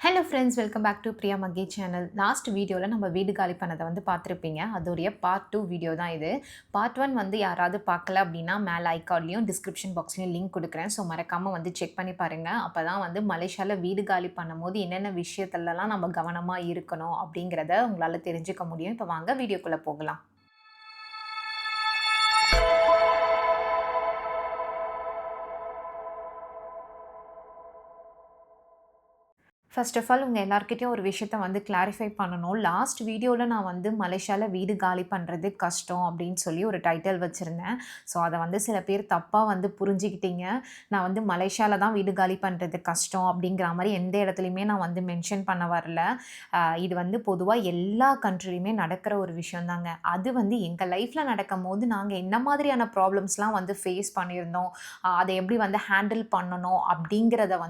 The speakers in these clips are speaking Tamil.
Hello friends, welcome back to Priya Makki channel. Last வீடியோவில் நம்ம வீடு காலி பண்ணதை பார்த்துருப்பீங்க. அதோடைய பார்ட் 2 வீடியோ தான் இது. பார்ட் 1 யாராவது பார்க்கல அப்படின்னா மேலே ஐகார்ட்லேயும் டிஸ்கிரிப்ஷன் பாக்ஸ்லேயும் லிங்க் கொடுக்குறேன். ஸோ மறக்காமல் செக் பண்ணி பாருங்கள். அப்போ தான் மலேசியாவில் வீடு காலி பண்ணும்போது என்னென்ன விஷயத்துலலாம் நம்ம கவனமாக இருக்கணும் அப்படிங்கிறத உங்களால் தெரிஞ்சுக்க முடியும். இப்போ வாங்க வீடியோக்குள்ளே போகலாம். ஃபர்ஸ்ட் ஆஃப் ஆல் உங்கள் எல்லாருக்கிட்டையும் ஒரு விஷயத்த கிளாரிஃபை பண்ணணும். லாஸ்ட் வீடியோவில் நான் மலேசியாவில் வீடு காலி பண்ணுறது கஷ்டம் அப்படின்னு சொல்லி ஒரு டைட்டில் வச்சுருந்தேன். ஸோ அதை சில பேர் தப்பாக புரிஞ்சுக்கிட்டீங்க. நான் மலேசியாவில் தான் வீடு காலி பண்ணுறது கஷ்டம் அப்படிங்கிற மாதிரி எந்த இடத்துலையுமே நான் மென்ஷன் பண்ண வரல. இது பொதுவாக எல்லா கண்ட்ரிலையுமே நடக்கிற ஒரு விஷயந்தாங்க. அது எங்கள் லைஃப்பில் நடக்கும் போது நாங்கள் என்ன மாதிரியான ப்ராப்ளம்ஸ்லாம் ஃபேஸ் பண்ணியிருந்தோம், அதை எப்படி ஹேண்டில் பண்ணணும் அப்படிங்கிறத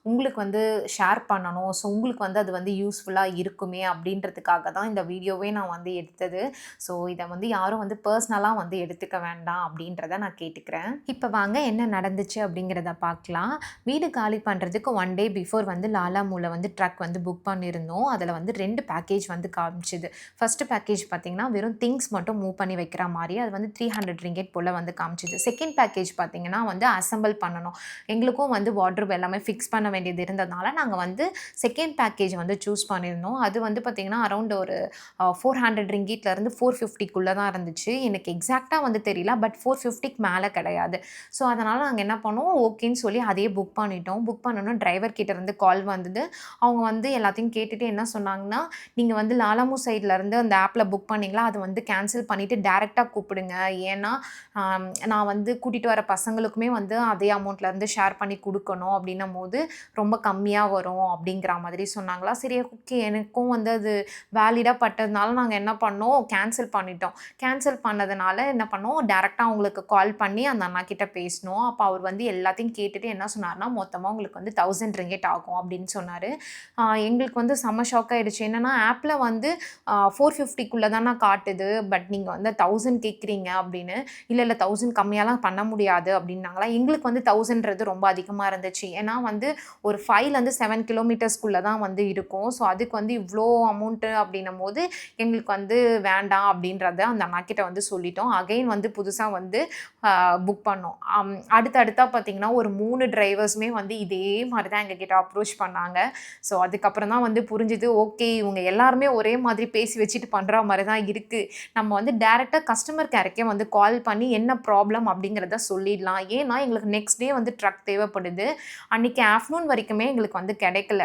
உங்களுக்கு ஷேர் பண்ணணும். ஸோ உங்களுக்கு அது யூஸ்ஃபுல்லாக இருக்குமே அப்படின்றதுக்காக தான் இந்த வீடியோவே நான் எடுத்தது. ஸோ இதை யாரும் பர்சனலாக எடுத்துக்க வேண்டாம் அப்படின்றத நான் கேட்டுக்கிறேன். இப்போ வாங்க என்ன நடந்துச்சு அப்படிங்கிறத பார்க்கலாம். வீடு காலி பண்ணுறதுக்கு 1 டே பிஃபோர் லாலாமூல ட்ரக் புக் பண்ணியிருந்தோம். அதில் 2 பேக்கேஜ் காமிச்சுது. ஃபஸ்ட்டு பேக்கேஜ் பார்த்திங்கன்னா வெறும் திங்ஸ் மட்டும் மூவ் பண்ணி வைக்கிற மாதிரி அது 300 ரிங்கெட் போல் காமிச்சுது. செகண்ட் பேக்கேஜ் பார்த்திங்கன்னா அசம்பிள் பண்ணணும். எங்களுக்கும் வார்ட்ரோப் எல்லாமே ஃபிக்ஸ் பண்ண வேண்டியது இருந்ததுனால நாங்கள் செகண்ட் பேக்கேஜ் சூஸ் பண்ணியிருந்தோம். அது பார்த்திங்கன்னா அரௌண்ட் ஒரு 400 ரிங்கீட்லேருந்து 450க்குள்ளே தான் இருந்துச்சு. எனக்கு எக்ஸாக்டாக தெரியல. பட் 450க்கு மேலே கிடையாது. ஸோ அதனால் நாங்கள் என்ன பண்ணோம், ஓகேன்னு சொல்லி அதையே புக் பண்ணிட்டோம். புக் பண்ணணும் டிரைவர் கிட்டேருந்து கால் வந்தது. அவங்க எல்லாத்தையும் கேட்டுட்டு என்ன சொன்னாங்கன்னா, நீங்கள் லாலாமூ சைட்லேருந்து அந்த ஆப்பில் புக் பண்ணிங்களா, அது கேன்சல் பண்ணிவிட்டு டேரெக்டாக கூப்பிடுங்க. ஏன்னா நான் கூட்டிகிட்டு வர பசங்களுக்குமே அதே அமௌண்ட்லேருந்து ஷேர் பண்ணி கொடுக்கணும் அப்படின்னும் போது ரொம்ப கம்மியாக வரும் அப்படிங்கிற மாதிரி சொன்னாங்களா. சரி, ஓகே, எனக்கும் அது வேலிடாக பட்டதுனால நாங்கள் என்ன பண்ணோம், கேன்சல் பண்ணிட்டோம். கேன்சல் பண்ணதுனால என்ன பண்ணோம், டேரெக்டாக அவங்களுக்கு கால் பண்ணி அந்த அண்ணா கிட்ட பேசினோம். அப்போ அவர் எல்லாத்தையும் கேட்டுட்டு என்ன சொன்னார்னா, மொத்தமாக உங்களுக்கு 1000 ரிங்கெட் ஆகும் அப்படின்னு சொன்னார். எங்களுக்கு செம்ம ஷாக் ஆகிடுச்சு. என்னென்னா ஆப்பில் 450க்குள்ளே தானே காட்டுது, பட் நீங்கள் 1000 கேட்குறீங்க அப்படின்னு. இல்லை 1000 கம்மியாலாம் பண்ண முடியாது அப்படின்னாங்களா. எங்களுக்கு 1000ன்றது ரொம்ப அதிகமாக இருந்துச்சு. ஏன்னா ஒரு 5லேருந்து 7 கிலோமீட்டர்ஸ்குள்ளே தான் இருக்கும். ஸோ அதுக்கு இவ்வளோ அமௌண்ட்டு அப்படின்னும் போது எங்களுக்கு வேண்டாம் அப்படின்றத அந்த அண்ணாக்கிட்ட சொல்லிட்டோம். அகைன் புதுசாக புக் பண்ணோம். அடுத்தடுத்தாக பார்த்திங்கன்னா ஒரு 3 டிரைவர்ஸுமே இதே மாதிரி தான் எங்ககிட்ட அப்ரோச் பண்ணாங்க. ஸோ அதுக்கப்புறம் தான் புரிஞ்சுது, ஓகே, இவங்க எல்லாருமே ஒரே மாதிரி பேசி வச்சுட்டு பண்ணுற மாதிரி தான் இருக்குது. நம்ம டேரெக்டாக கஸ்டமர் கேருக்கே கால் பண்ணி என்ன ப்ராப்ளம் அப்படிங்கிறத சொல்லிடலாம். ஏன்னா எங்களுக்கு நெக்ஸ்ட் டே ட்ரக் தேவைப்படுது. அன்றைக்கி ஆஃப்டர்நூன் வரைக்குமே எங்களுக்கு கிடைக்கல.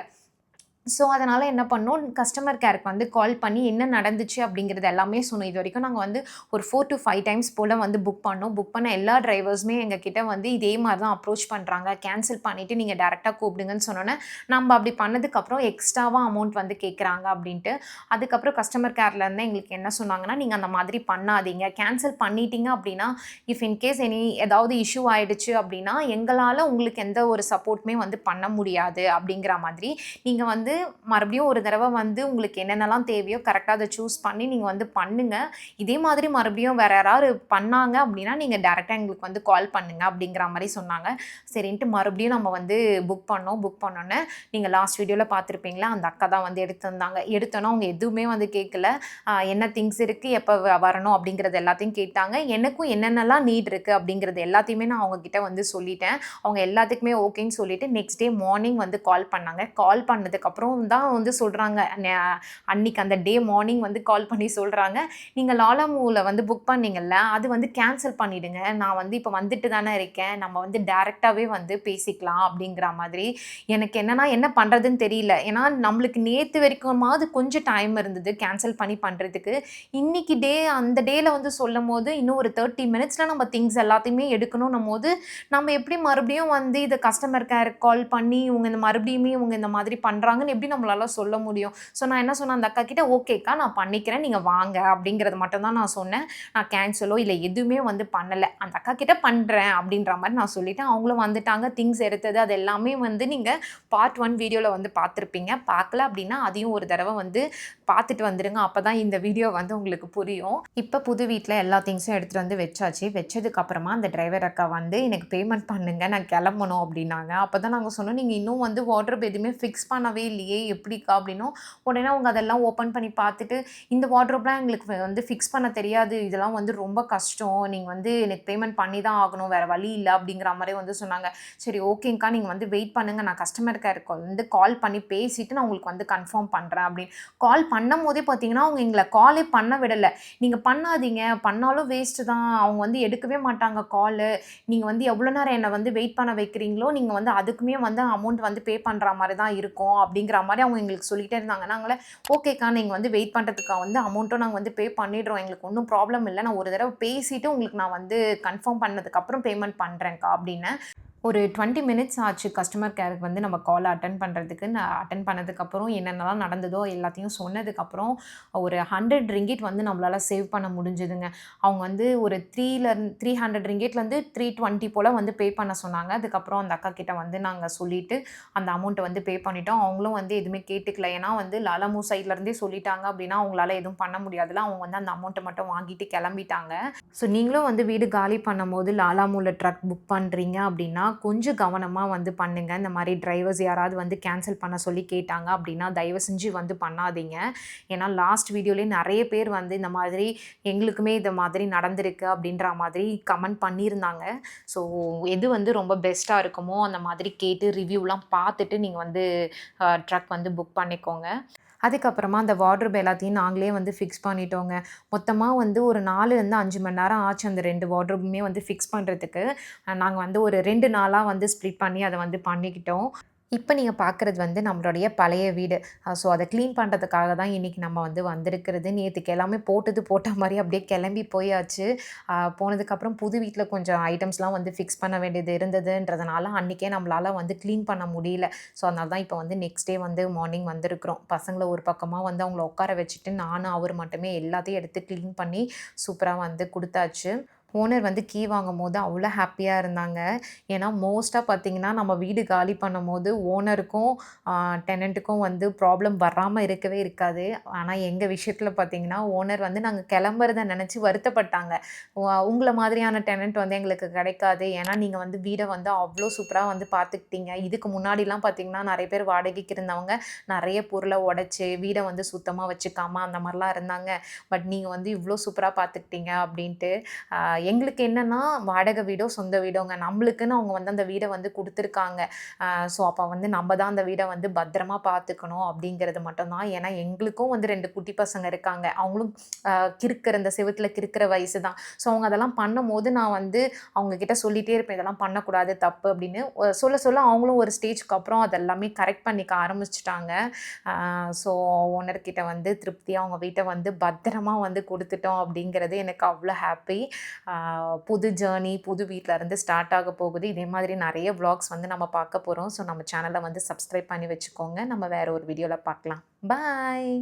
ஸோ அதனால் என்ன பண்ணோம், கஸ்டமர் கேருக்கு கால் பண்ணி என்ன நடந்துச்சு அப்படிங்கிறது எல்லாமே சொன்னோம். இது வரைக்கும் நாங்கள் ஒரு 4 to 5 டைம்ஸ் போல் புக் பண்ணோம். புக் பண்ண எல்லா டிரைவர்ஸுமே எங்ககிட்ட இதே மாதிரி தான் அப்ரோச் பண்ணுறாங்க. கேன்சல் பண்ணிவிட்டு நீங்கள் டேரெக்டாக கூப்பிடுங்கன்னு சொன்னோன்னே, நம்ம அப்படி பண்ணதுக்கப்புறம் எக்ஸ்ட்ராவாக அமௌண்ட் கேட்குறாங்க அப்படின்ட்டு. அதுக்கப்புறம் கஸ்டமர் கேர்லேருந்து எங்களுக்கு என்ன சொன்னாங்கன்னா, நீங்கள் அந்த மாதிரி பண்ணாதீங்க. கேன்சல் பண்ணிட்டீங்க அப்படின்னா, இஃப் இன்கேஸ் ஏதாவது இஷ்யூ ஆகிடுச்சு அப்படின்னா எங்களால் உங்களுக்கு எந்த ஒரு சப்போர்ட்டுமே பண்ண முடியாது அப்படிங்கிற மாதிரி. நீங்கள் மறுபடியும் ஒரு தடவை உங்களுக்கு என்னென்னலாம் தேவையோ கரெக்டாக அதை சூஸ் பண்ணி நீங்கள் பண்ணுங்கள். இதே மாதிரி மறுபடியும் வேறு யாராவது பண்ணாங்க அப்படின்னா நீங்கள் டேரெக்டாக எங்களுக்கு கால் பண்ணுங்கள் அப்படிங்கிற மாதிரி சொன்னாங்க. சரின்ட்டு மறுபடியும் நம்ம புக் பண்ணோம். புக் பண்ணோன்னே நீங்கள் லாஸ்ட் வீடியோவில் பார்த்துருப்பீங்களா, அந்த அக்கா தான் எடுத்திருந்தாங்க. எடுத்தோன்னா அவங்க எதுவுமே கேட்கல. என்ன திங்ஸ் இருக்குது, எப்போ வரணும் அப்படிங்கிறது எல்லாத்தையும் கேட்டாங்க. எனக்கும் என்னென்னலாம் நீட் இருக்குது அப்படிங்கிறது எல்லாத்தையுமே நான் அவங்கக்கிட்ட சொல்லிட்டேன். அவங்க எல்லாத்துக்குமே ஓகேன்னு சொல்லிவிட்டு நெக்ஸ்ட் டே மார்னிங் கால் பண்ணாங்க. கால் பண்ணதுக்கப்புறம் தான் சொல்கிறாங்க, அன்னைக்கு அந்த டே மார்னிங் கால் பண்ணி சொல்கிறாங்க, நீங்கள் லாலாமூவில் புக் பண்ணிங்கல்ல, அது கேன்சல் பண்ணிவிடுங்க. நான் இப்போ வந்துட்டு தானே இருக்கேன், நம்ம டேரெக்டாகவே பேசிக்கலாம் அப்படிங்கிற மாதிரி. எனக்கு என்ன பண்ணுறதுன்னு தெரியல. ஏன்னா நம்மளுக்கு நேற்று வரைக்குமாவது கொஞ்சம் டைம் இருந்தது கேன்சல் பண்ணி பண்ணுறதுக்கு. இன்றைக்கி அந்த டேயில் சொல்லும் போது இன்னும் ஒரு 30 மினிட்ஸில் நம்ம திங்ஸ் எல்லாத்தையுமே எடுக்கணும்னும் போது நம்ம எப்படி மறுபடியும் இதை கஸ்டமர் கேருக்கு கால் பண்ணி இவங்க இந்த மாதிரி பண்ணுறாங்கன்னு எப்படி நம்மளால சொல்ல முடியும். ஸோ நான் என்ன சொன்னேன், அந்த அக்கா கிட்ட, ஓகேக்கா நான் பண்ணிக்கிறேன், நீங்கள் வாங்க அப்படிங்கிறது மட்டும் தான் நான் சொன்னேன். நான் கேன்சலோ இல்லை எதுவுமே பண்ணலை. அந்த அக்கா கிட்ட பண்ணுறேன் அப்படின்ற மாதிரி நான் சொல்லிவிட்டேன். அவங்களும் வந்துட்டாங்க. திங்ஸ் எடுத்தது அது எல்லாமே நீங்கள் பார்ட் 1 வீடியோவில் பார்த்துருப்பீங்க. பார்க்கல அப்படின்னா அதையும் ஒரு தடவை பார்த்துட்டு வந்துடுங்க. அப்போ தான் இந்த வீடியோ உங்களுக்கு புரியும். இப்போ புது வீட்டில் எல்லா திங்ஸும் எடுத்துகிட்டு வச்சாச்சு. வச்சதுக்கப்புறமா அந்த டிரைவர் அக்கா எனக்கு பேமெண்ட் பண்ணுங்க, நான் கிளம்பணும் அப்படின்னாங்க. அப்போ தான் நாங்கள் சொன்னோம், நீங்கள் இன்னும் வார்ட்ரோப் எதுவுமே ஃபிக்ஸ் பண்ணவே இல்லையே, இல்லையே எப்படிக்கா அப்படின்னும் உடனே அவங்க அதெல்லாம் ஓப்பன் பண்ணி பார்த்துட்டு, இந்த வார்ட்ரோப்லாம் எங்களுக்கு வந்து ஃபிக்ஸ் பண்ண தெரியாது. இதெல்லாம் வந்து ரொம்ப கஷ்டம். நீங்க வந்து எனக்கு பேமெண்ட் பண்ணி தான் ஆகணும். வேற வழி இல்ல அப்படிங்கிற மாரி வந்து சொன்னாங்க. சரி ஓகேங்க்கா நீங்க வந்து வெயிட் பண்ணுங்க. நான் கஸ்டமர் கேருக்கு வந்து கால் பண்ணி பேசிட்டு நான் உங்களுக்கு வந்து கன்ஃபார்ம் பண்றேன் அப்படின்னு. கால் பண்ணும்போதே பார்த்தீங்கன்னா, அவங்க எங்கள காலே பண்ண விடல. நீங்க பண்ணாதீங்க. பண்ணாலும் வேஸ்ட்டு தான். அவங்க வந்து எடுக்கவே மாட்டாங்க காலு. நீங்க வந்து எவ்வளோ நேரம் என்ன வந்து வெயிட் பண்ண வைக்கிறீங்களோ, நீங்க வந்து அதுக்குமே வந்து அமௌண்ட் வந்து பே பண்ற மாரி தான் இருக்கும். அப்படிங்கிற மாரி அவங்க எங்களுக்கு சொல்லிட்டே இருந்தாங்க. நாங்களே ஓகேக்கா நீங்க வந்து வெயிட் பண்றதுக்கு வந்து அமௌண்ட்டும் நாங்க வந்து பே பண்ணிடுறோம். எங்களுக்கு ஒண்ணும் ப்ராப்ளம் இல்ல. நான் ஒரு தடவ பேசிட்டு உங்களுக்கு நான் வந்து கன்ஃபார்ம் பண்ணதுக்கப்புறம் பேமெண்ட் பண்றேன்க்கா அப்டின்னேன். ஒரு 20 மினிட்ஸ் ஆச்சு கஸ்டமர் கேருக்கு வந்து நம்ம கால் அட்டெண்ட் பண்றதுக்கு. நான் அட்டெண்ட் பண்ணதுக்கப்புறம் என்னென்னலாம் நடந்ததோ எல்லாத்தையும் சொன்னதுக்கப்புறம், ஒரு 100 ரிங்கிட் வந்து நம்மளால சேவ் பண்ண முடிஞ்சதுங்க. அவங்க வந்து ஒரு 300 ரிங்கிட்லேருந்து 320 போல வந்து பே பண்ண சொன்னாங்க. அதுக்கப்புறம் அந்த அக்கா கிட்ட வந்து நாங்க சொல்லிட்டு, அந்த அமௌண்ட்ட வந்து பே பண்ணிட்டோம். அவங்களும் வந்து எதுவுமே கேட்டுக்கல. ஏன்னா வந்து லாலாமூ சைட்லருந்தே சொல்லிட்டாங்க அப்டின்னா, அவங்களால எதுவும் பண்ண முடியாதுல்ல. அவங்க வந்து அந்த அமௌண்ட்ட மட்டும் வாங்கிட்டு கெளம்பிட்டாங்க. ஸோ நீங்களும் வந்து வீடு காலி பண்ணும்போது லாலாமூல ட்ரக் புக் பண்றீங்க அப்டின்னா, கொஞ்சம் கவனமா வந்து பண்ணுங்க. இந்த மாரி டிரைவர்ஸ் யாராவது வந்து கேன்சல் பண்ண சொல்லி கேட்டாங்க அப்டின்னா, தயவு செஞ்சு வந்து பண்ணாதீங்க. ஏன்னா லாஸ்ட் வீடியோலயே நெறைய பேர் வந்து இந்த மாதிரி எங்களுக்குமே இந்த மாதிரி நடந்திருக்கு அப்டின்ற மாதிரி கமெண்ட் பண்ணியிருந்தாங்க. ஸோ எது வந்து ரொம்ப பெஸ்ட்டா இருக்குமோ அந்த மாதிரி கேட்டு ரிவ்யூலாம் பார்த்துட்டு நீங்க வந்து ட்ரக் வந்து புக் பண்ணிக்கோங்க. அதுக்கப்புறமா அந்த வார்ட்ரோப் எல்லாத்தையும் நாங்களே வந்து ஃபிக்ஸ் பண்ணிட்டோங்க. மொத்தமா வந்து ஒரு 4லருந்து 5 மணி நேரம் ஆச்சு அந்த 2 வார்ட்ரோபுமே வந்து ஃபிக்ஸ் பண்றதுக்கு. நாங்க வந்து ஒரு 2 நாளா வந்து ஸ்ப்ளிட் பண்ணி அத வந்து பண்ணிக்கிட்டோம். இப்ப நீங்க பார்க்குறது வந்து நம்மளுடைய பழைய வீடு. ஸோ அத கிளீன் பண்றதுக்காக தான் இன்னைக்கு நம்ம வந்து வந்திருக்கிறது. நேத்துக்கு எல்லாமே போட்டது போட்ட மாரி அப்படியே கிளம்பி போயாச்சு. போனதுக்கப்புறம் புது வீட்ல கொஞ்சம் ஐட்டம்ஸ்லாம் வந்து ஃபிக்ஸ் பண்ண வேண்டியது இருந்ததுன்றதுனால, அன்னைக்கே நம்மளால வந்து கிளீன் பண்ண முடியல. ஸோ அதனால தான் இப்ப வந்து நெக்ஸ்ட் டே வந்து மார்னிங் வந்திருக்கிறோம். பசங்கள ஒரு பக்கமா வந்து அவங்கள உட்கார வச்சுட்டு, நானும் அவரு மட்டுமே எல்லாத்தையும் எடுத்து கிளீன் பண்ணி சூப்பரா வந்து குடுத்தாச்சு. ஓனர் வந்து கீ வாங்கும்போது அவ்ளோ ஹாப்பியா இருந்தாங்க. ஏன்னா மோஸ்ட்டா பார்த்தீங்கன்னா, நம்ம வீடு காலி பண்ணும்போது ஓனருக்கும், அ டெனன்ட்டுக்கும் வந்து ப்ராப்ளம் வராம இருக்கவே இருக்காது. ஆனா எங்க விஷயத்தில பார்த்தீங்கன்னா, ஓனர் வந்து நாங்க கிளம்புறத நெனச்சு வருத்தப்பட்டாங்க. உங்கள மாதிரியான டெனன்ட் வந்து எங்களுக்கு கிடைக்காது. ஏன்னா நீங்க வந்து வீட வந்து அவ்ளோ சூப்பரா வந்து பார்த்துக்கிட்டீங்க. இதுக்கு முன்னாடிலாம் பார்த்தீங்கன்னா, நெறைய பேர் வாடகைக்கு இருந்தவங்க நெறைய பொருள உடைச்சு, வீட வந்து சுத்தமா வச்சுக்காம அந்த மாரிலாம் இருந்தாங்க. பட் நீங்க வந்து இவ்ளோ சூப்பரா பார்த்துக்கிட்டீங்க அப்டின்ட்டு. எங்களுக்கு என்னன்னா, வாடகை வீடோ, சொந்த வீடோங்க. நம்மளுக்குன்னு அவங்க வந்து அந்த வீட வந்து குடுத்துருக்காங்க. ஸோ அப்ப வந்து நம்ம தான் அந்த வீட வந்து பத்திரமா பார்த்துக்கணும் அப்படிங்கிறது மட்டும் தான். ஏன்னா எங்களுக்கும் வந்து 2 குட்டி பசங்க இருக்காங்க. அவங்களும் அ கிறுக்குற இந்த செவுத்துல கிறுக்குற வயசு தான். ஸோ அவங்க அதெல்லாம் பண்ணும்போது நான் வந்து அவங்க கிட்ட சொல்லிட்டே இருப்பேன். இதெல்லாம் பண்ணக்கூடாது, தப்பு அப்படின்னு. சொல்ல சொல்ல அவங்களும் ஒரு ஸ்டேஜ்க்கு அப்புறம் அதெல்லாமே கரெக்ட் பண்ணிக்க ஆரம்பிச்சுட்டாங்க. அ ஸோ ஓனர் கிட்ட வந்து திருப்தியா அவங்க வீட்ட வந்து பத்திரமா வந்து குடுத்துட்டோம் அப்படிங்கிறது எனக்கு அவ்ளோ ஹாப்பி. புது ஜர்னி, புது வீட்லருந்து ஸ்டார்ட் ஆக போகுது. இதே மாதிரி நெறைய விளாக்ஸ் வந்து நம்ம பார்க்க போறோம். ஸோ நம்ம சேனல வந்து சப்ஸ்கிரைப் பண்ணி வச்சுக்கோங்க. நம்ம வேற ஒரு வீடியோல பார்க்கலாம். பாய்.